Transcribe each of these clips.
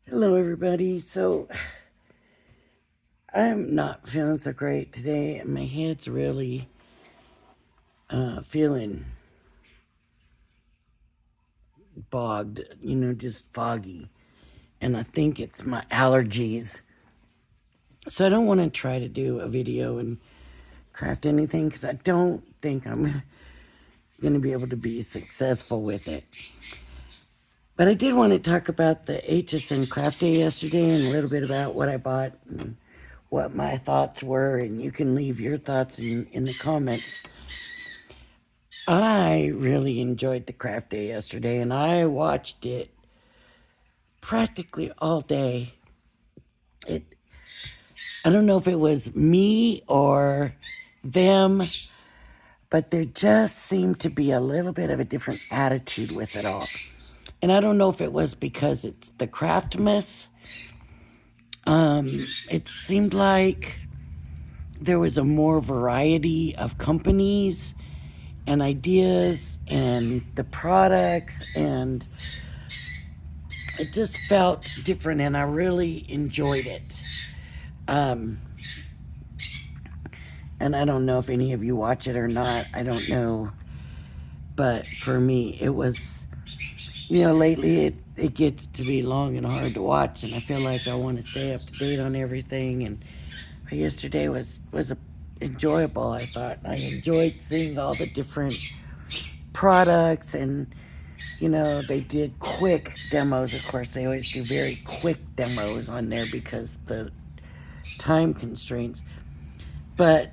Hello, everybody. So, I'm not feeling so great today, and my head's really feeling bogged, just foggy. And I think it's my allergies. So, I don't want to try to do a video and craft anything because I don't think I'm going to be able to be successful with it. But I did want to talk about the HSN Craft Day yesterday and a little bit about what I bought and what my thoughts were, and you can leave your thoughts in the comments. I really enjoyed the craft day yesterday, and I watched it practically all day. I don't know if it was me or them, but there just seemed to be a little bit of a different attitude with it all. And I don't know if it was because it's the Craftmas. It seemed like there was a more variety of companies and ideas and the products, and it just felt different, and I really enjoyed it. And I don't know if any of you watch it or not. I don't know. But for me, it was, lately it gets to be long and hard to watch, and I feel like I want to stay up to date on everything. And yesterday was enjoyable, I thought. I enjoyed seeing all the different products, and they did quick demos. Of course, they always do very quick demos on there because the time constraints. But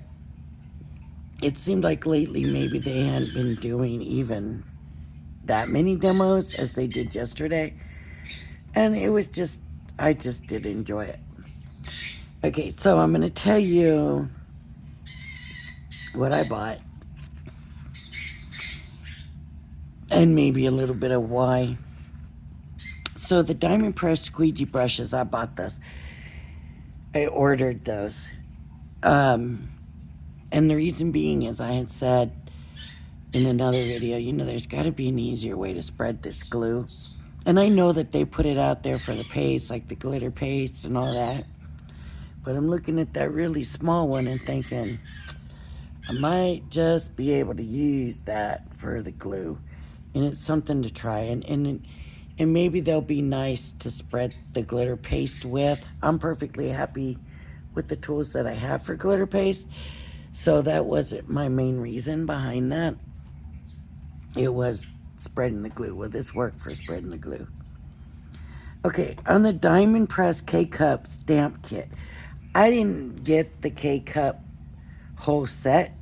it seemed like lately maybe they hadn't been doing even that many demos as they did yesterday. And it was just, I just did enjoy it. Okay, so I'm going to tell you what I bought and maybe a little bit of why. So the Diamond Press squeegee brushes, I bought those. I ordered those. And the reason being, as I had said in another video, there's got to be an easier way to spread this glue. And I know that they put it out there for the paste, like the glitter paste and all that. But I'm looking at that really small one and thinking, I might just be able to use that for the glue. And it's something to try. And maybe they'll be nice to spread the glitter paste with. I'm perfectly happy with the tools that I have for glitter paste. So that wasn't my main reason behind that. It was spreading the glue. Will this work for spreading the glue? Okay, on the Diamond Press K-Cup stamp kit, I didn't get the K-Cup whole set.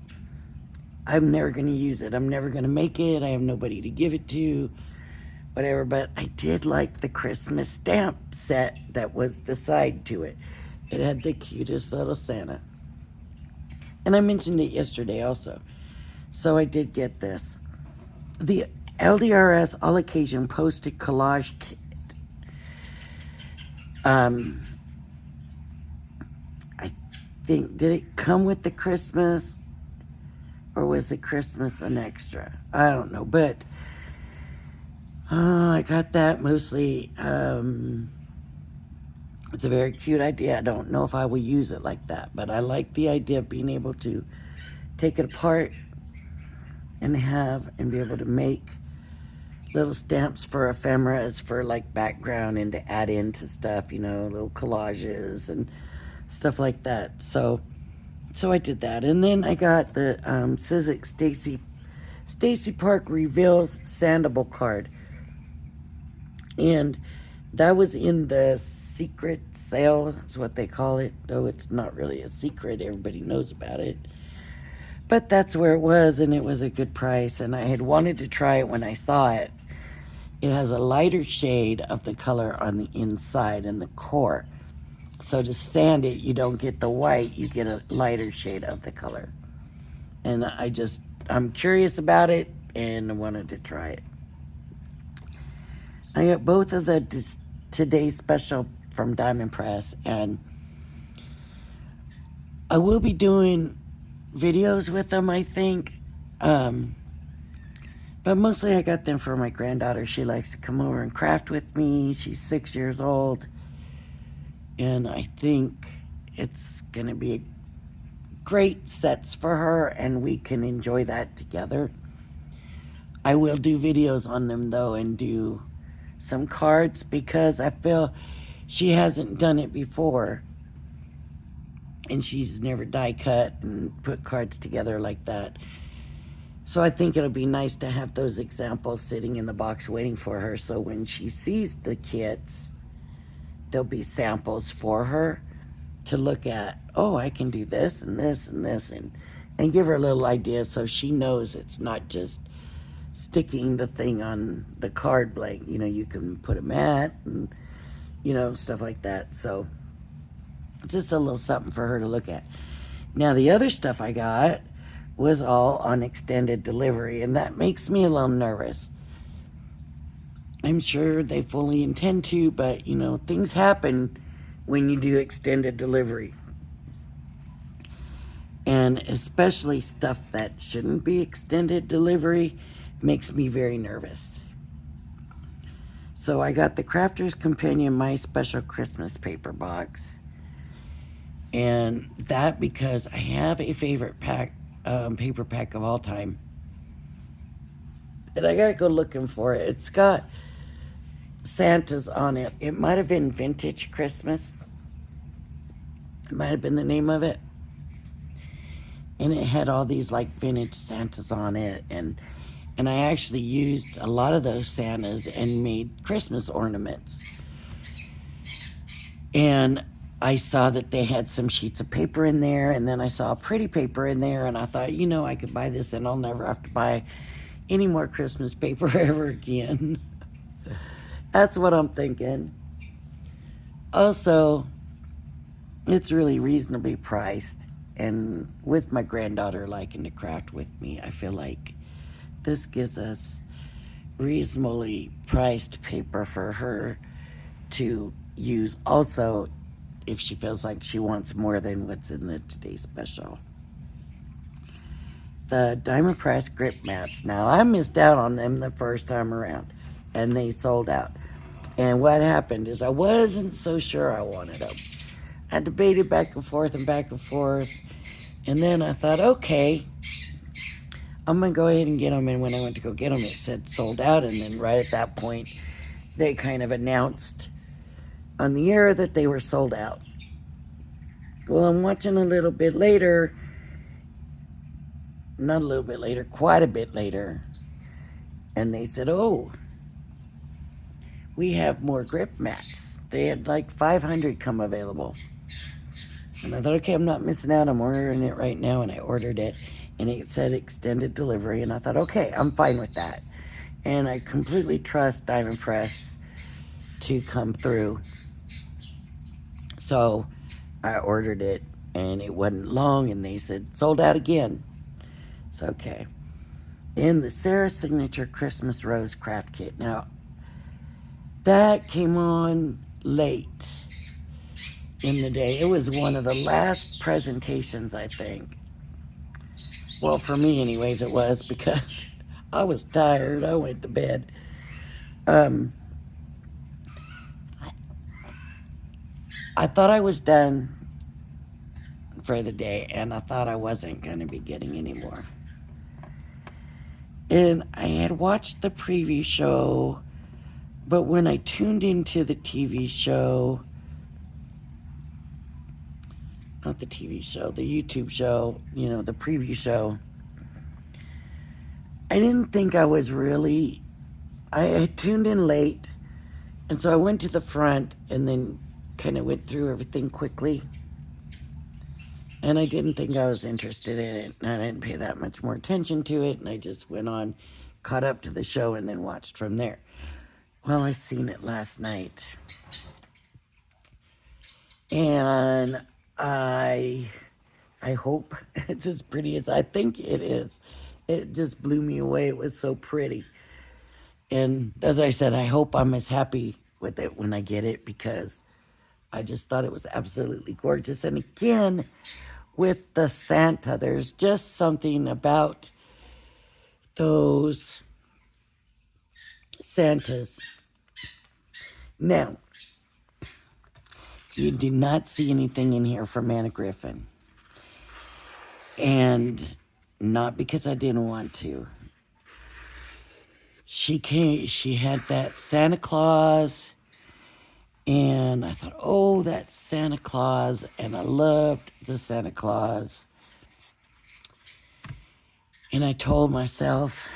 I'm never going to use it. I'm never going to make it. I have nobody to give it to, whatever. But I did like the Christmas stamp set that was the side to it. It had the cutest little Santa. And I mentioned it yesterday also. So I did get this. The LDRS All Occasion Posted Collage Kit. I think, did it come with the Christmas? Or was the Christmas an extra? I don't know. But I got that mostly. It's a very cute idea. I don't know if I will use it like that, but I like the idea of being able to take it apart and be able to make little stamps for ephemeras for like background and to add into stuff, little collages and stuff like that. So I did that. And then I got the Sizzix Stacy Park Reveals Sandable card. And that was in the secret sale, is what they call it, though it's not really a secret. Everybody knows about it. But that's where it was, and it was a good price, and I had wanted to try it when I saw it. It has a lighter shade of the color on the inside and the core. So to sand it, you don't get the white, you get a lighter shade of the color. And I'm curious about it, and I wanted to try it. I got both of the Today's Special from Diamond Press, and I will be doing videos with them, I think. But mostly I got them for my granddaughter. She likes to come over and craft with me. She's 6 years old. And I think it's going to be great sets for her, and we can enjoy that together. I will do videos on them, though, and do some cards because I feel she hasn't done it before. And she's never die cut and put cards together like that. So I think it'll be nice to have those examples sitting in the box waiting for her. So when she sees the kits, there'll be samples for her to look at. Oh, I can do this and this and this, and give her a little idea so she knows it's not just sticking the thing on the card blank. You know, you can put a mat and, you know, stuff like that. So just a little something for her to look at. Now, the other stuff I got was all on extended delivery, and that makes me a little nervous. I'm sure they fully intend to, but, you know, things happen when you do extended delivery. And especially stuff that shouldn't be extended delivery makes me very nervous. So I got the Crafter's Companion My Special Christmas paper box. And that because I have a favorite paper pack of all time. And I gotta go looking for it. It's got Santas on it. It might have been Vintage Christmas. It might have been the name of it. And it had all these like vintage Santas on it. And I actually used a lot of those Santas and made Christmas ornaments. And I saw that they had some sheets of paper in there, and then I saw pretty paper in there, and I thought, you know, I could buy this and I'll never have to buy any more Christmas paper ever again. That's what I'm thinking. Also, it's really reasonably priced, and with my granddaughter liking to craft with me, I feel like this gives us reasonably priced paper for her to use. Also, if she feels like she wants more than what's in the Today Special. The Diamond Press grip mats. Now, I missed out on them the first time around, and they sold out. And what happened is I wasn't so sure I wanted them. I debated back and forth, and then I thought, okay, I'm going to go ahead and get them. And when I went to go get them, it said sold out, and then right at that point, they kind of announced on the air that they were sold out. Well, I'm watching a little bit later, not a little bit later, quite a bit later, and they said, oh, we have more grip mats. They had like 500 come available. And I thought, okay, I'm not missing out. I'm ordering it right now, and I ordered it, and it said extended delivery, and I thought, okay, I'm fine with that. And I completely trust Diamond Press to come through. So I ordered it, and it wasn't long, and they said, sold out again. So, okay. In the Sarah Signature Christmas Rose Craft Kit. Now, that came on late in the day. It was one of the last presentations, I think. Well, for me anyways, it was, because I was tired. I went to bed. I thought I was done for the day, and I thought I wasn't going to be getting any more. And I had watched the preview show, but when I tuned into the TV show, not the TV show, the YouTube show, you know, the preview show, I didn't think I was really, I had tuned in late, and so I went to the front and then kind of went through everything quickly. And I didn't think I was interested in it, and I didn't pay that much more attention to it, and I just went on, caught up to the show, and then watched from there. Well, I seen it last night, and I hope it's as pretty as I think it is. It just blew me away. It was so pretty. And as I said, I hope I'm as happy with it when I get it, because I just thought it was absolutely gorgeous. And again, with the Santa, there's just something about those Santas. Now, You do not see anything in here from Anna Griffin. And not because I didn't want to. She had that Santa Claus, and I thought, oh, that's Santa Claus, and I loved the Santa Claus. And I told myself,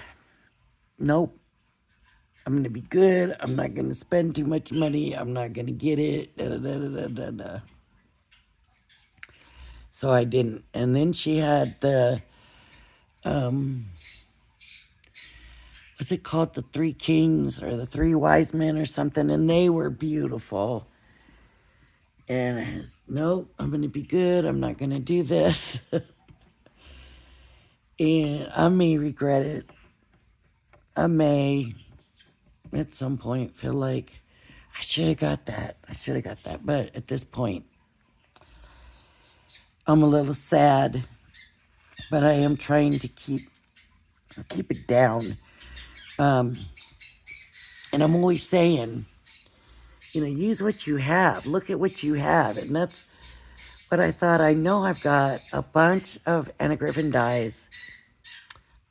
nope, I'm going to be good. I'm not going to spend too much money. I'm not going to get it. Da, da, da, da, da, da. So I didn't. And then she had the, what's it called? The Three Kings or the Three Wise Men or something. And they were beautiful. And I was, nope, I'm going to be good. I'm not going to do this. And I may regret it. I may, at some point, feel like I should have got that. I should have got that. But at this point, I'm a little sad. But I am trying to keep it down. And I'm always saying, use what you have. Look at what you have. And that's what I thought. I know I've got a bunch of Anna Griffin dies.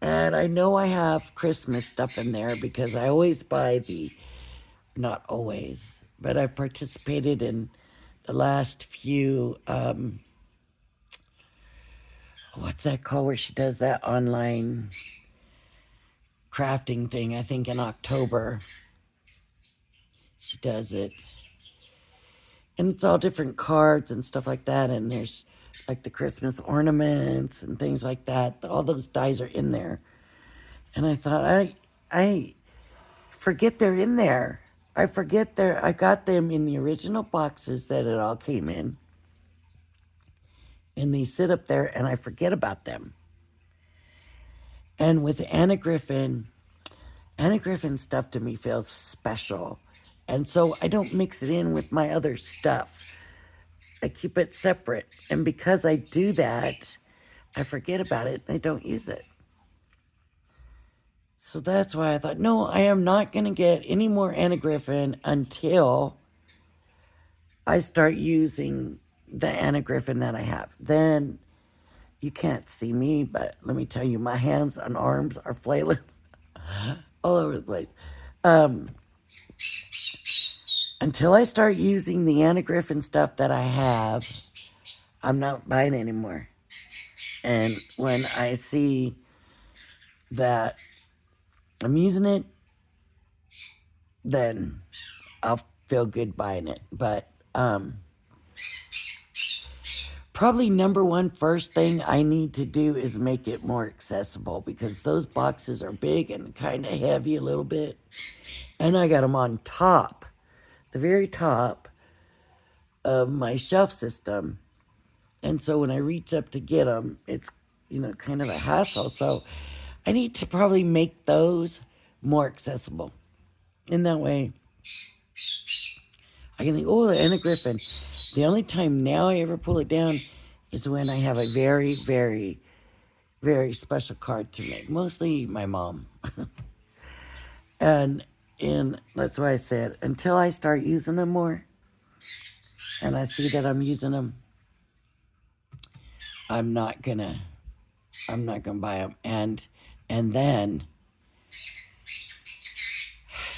And I know I have Christmas stuff in there because I always buy not always, but I've participated in the last few, what's that called where she does that online crafting thing, I think in October. She does it. And it's all different cards and stuff like that. And there's like the Christmas ornaments and things like that. All those dies are in there. And I thought, I forget they're in there. I got them in the original boxes that it all came in. And they sit up there and I forget about them. And with Anna Griffin stuff to me feels special. And so I don't mix it in with my other stuff. I keep it separate. And because I do that, I forget about it and I don't use it. So that's why I thought, no, I am not going to get any more Anna Griffin until I start using the Anna Griffin that I have. Then you can't see me, but let me tell you, my hands and arms are flailing all over the place. Until I start using the Anna Griffin stuff that I have, I'm not buying anymore. And when I see that I'm using it, then I'll feel good buying it. But probably number one first thing I need to do is make it more accessible because those boxes are big and kind of heavy a little bit. And I got them on top, the very top of my shelf system. And so when I reach up to get them, it's, kind of a hassle. So I need to probably make those more accessible. In that way, I can think, oh, the Anna Griffin. The only time now I ever pull it down is when I have a very, very, very special card to make. Mostly my mom. and that's why I said, until I start using them more, and I see that I'm using them, I'm not gonna buy them. And then,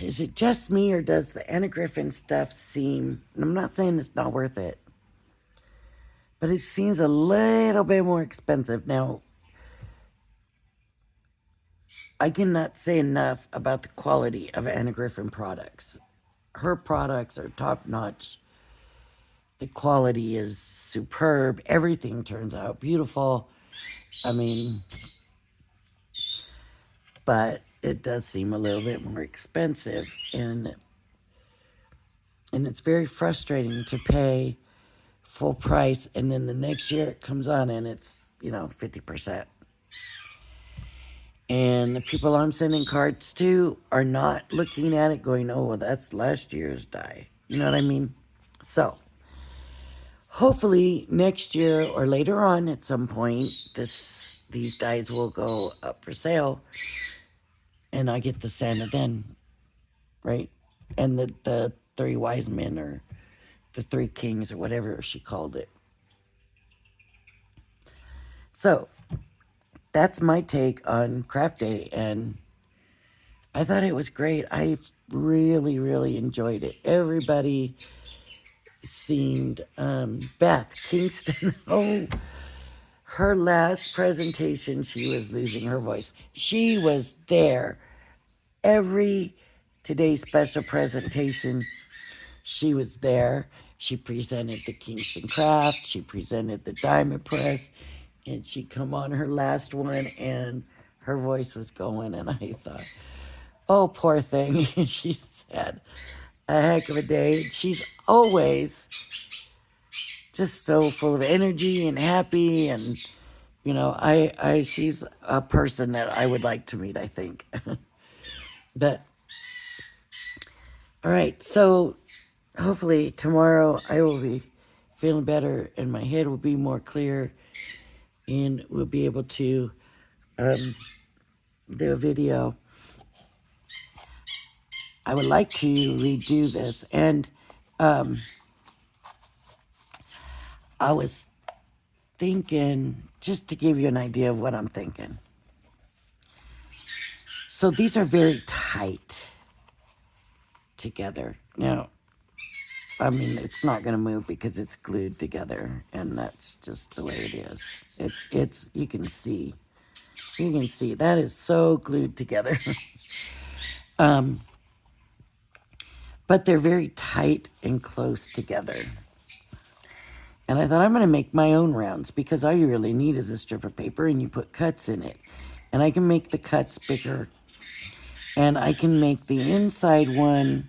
is it just me or does the Anna Griffin stuff seem, and I'm not saying it's not worth it, but it seems a little bit more expensive. Now, I cannot say enough about the quality of Anna Griffin products. Her products are top notch. The quality is superb. Everything turns out beautiful. I mean, but it does seem a little bit more expensive. And it's very frustrating to pay full price and then the next year it comes on and it's, 50%. And the people I'm sending cards to are not looking at it going, oh, well, that's last year's die. You know what I mean? So, hopefully next year or later on at some point, these dies will go up for sale. And I get the Santa then, right? And the three wise men or the Three Kings or whatever she called it. So that's my take on Craft Day, and I thought it was great. I really, really enjoyed it. Everybody seemed, Beth Kingston, oh, her last presentation, she was losing her voice. She was there. Every Today Special presentation, she was there. She presented the Kingston Craft. She presented the Diamond Press. And she come on her last one, and her voice was going. And I thought, oh, poor thing. And she said, a heck of a day. She's always just so full of energy and happy, and you know, she's a person that I would like to meet, I think. But all right, so hopefully tomorrow I will be feeling better and my head will be more clear, and we'll be able to do a video. I would like to redo this, and I was thinking, just to give you an idea of what I'm thinking. So these are very tight together. Now, I mean, it's not going to move because it's glued together, and that's just the way it is. It's you can see that is so glued together. But they're very tight and close together. And I thought, I'm going to make my own rounds, because all you really need is a strip of paper, and you put cuts in it. And I can make the cuts bigger. And I can make the inside one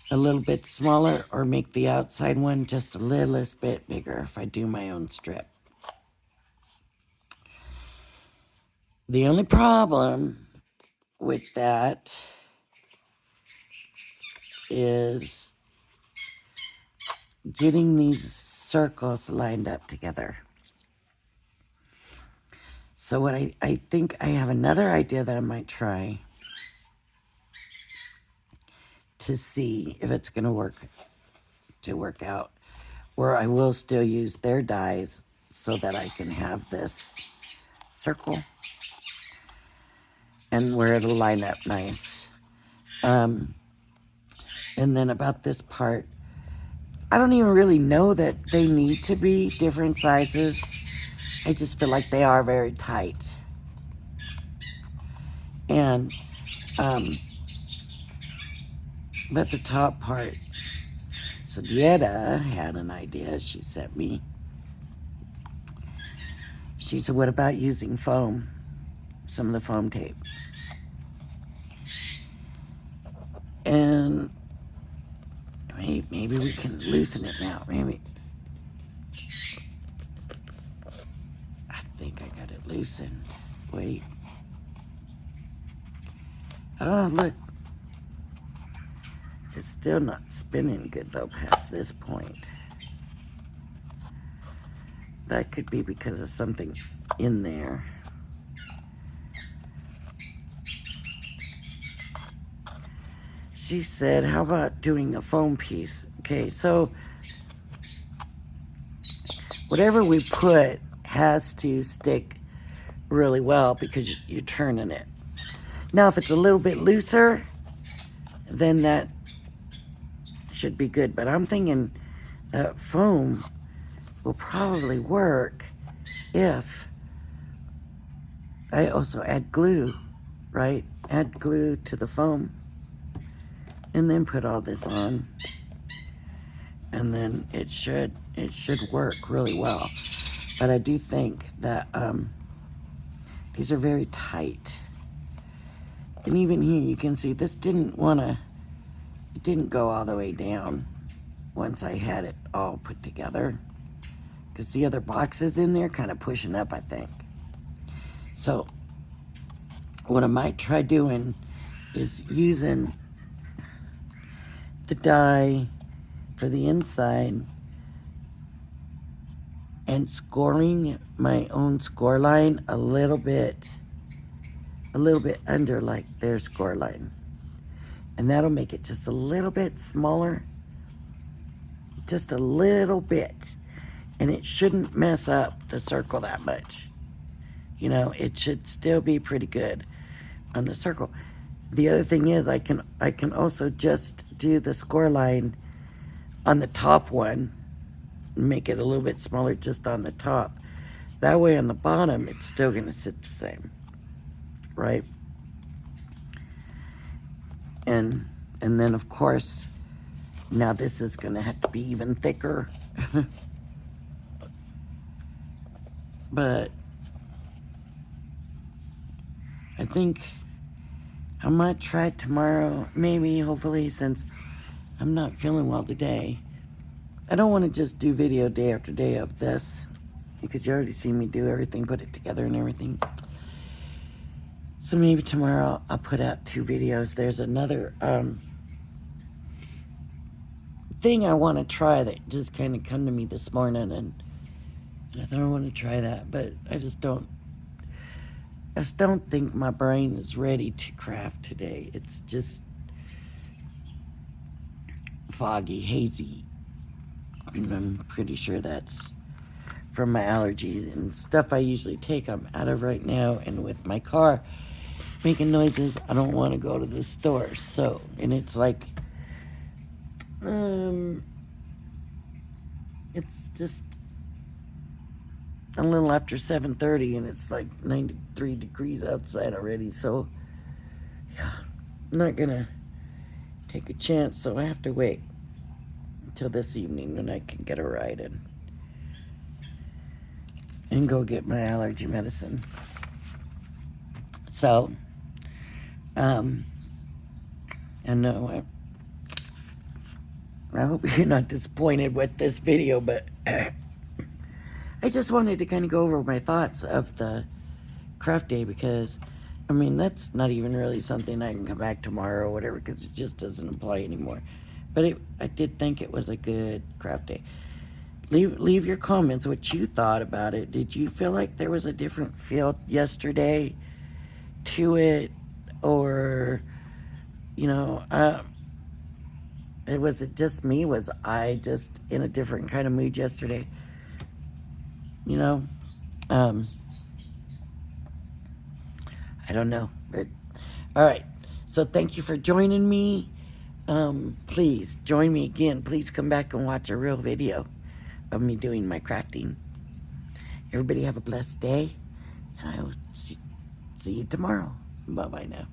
a little bit smaller, or make the outside one just a little bit bigger if I do my own strip. The only problem with that is getting these circles lined up together. So what I think I have another idea that I might try to see if it's going to work out, where I will still use their dies so that I can have this circle and where it'll line up nice. And then about this part, I don't even really know that they need to be different sizes. I just feel like they are very tight. And but the top part, so Dieta had an idea she sent me. She said, what about using foam? Some of the foam tape. And maybe we can loosen it now. Maybe. I think I got it loosened. Wait. Oh, look. It's still not spinning good, though, past this point. That could be because of something in there. She said, how about doing a foam piece? Okay, so whatever we put has to stick really well because you're turning it. Now, if it's a little bit looser, then that should be good. But I'm thinking foam will probably work if I also add glue, right? Add glue to the foam and then put all this on. And then it should work really well. But I do think that these are very tight. And even here you can see this didn't go all the way down once I had it all put together. Because the other boxes in there kind of pushing up, I think. So what I might try doing is using the die for the inside and scoring my own score line a little bit under like their score line. And that'll make it just a little bit smaller. just a little bit. And it shouldn't mess up the circle that much. You know, it should still be pretty good on the circle. The other thing is I can also just do the score line on the top one, make it a little bit smaller just on the top. That way on the bottom it's still going to sit the same, right? And then of course now this is going to have to be even thicker. But I think I might try it tomorrow, maybe, hopefully, since I'm not feeling well today. I don't want to just do video day after day of this, because you already see me do everything, put it together and everything. So maybe tomorrow I'll put out 2 videos. There's another thing I want to try that just kind of come to me this morning, and I thought I want to try that, but I just don't think my brain is ready to craft today. It's just foggy, hazy, and I'm pretty sure that's from my allergies and stuff I usually take. I'm out of right now, and with my car making noises, I don't want to go to the store. So, and it's like, it's just a little after 7:30, and it's like 93 degrees outside already. So, yeah, I'm not gonna take a chance. So I have to wait until this evening when I can get a ride in and go get my allergy medicine. So, I know I hope you're not disappointed with this video, but I just wanted to kind of go over my thoughts of the craft day, because, I mean, that's not even really something I can come back tomorrow or whatever, because it just doesn't apply anymore. But I did think it was a good craft day. Leave your comments what you thought about it. Did you feel like there was a different feel yesterday to it, or, you know, was it just me? Was I just in a different kind of mood yesterday? You know, I don't know, but all right. So thank you for joining me. Please join me again. Please come back and watch a real video of me doing my crafting. Everybody have a blessed day, and I will see you tomorrow. Bye-bye now.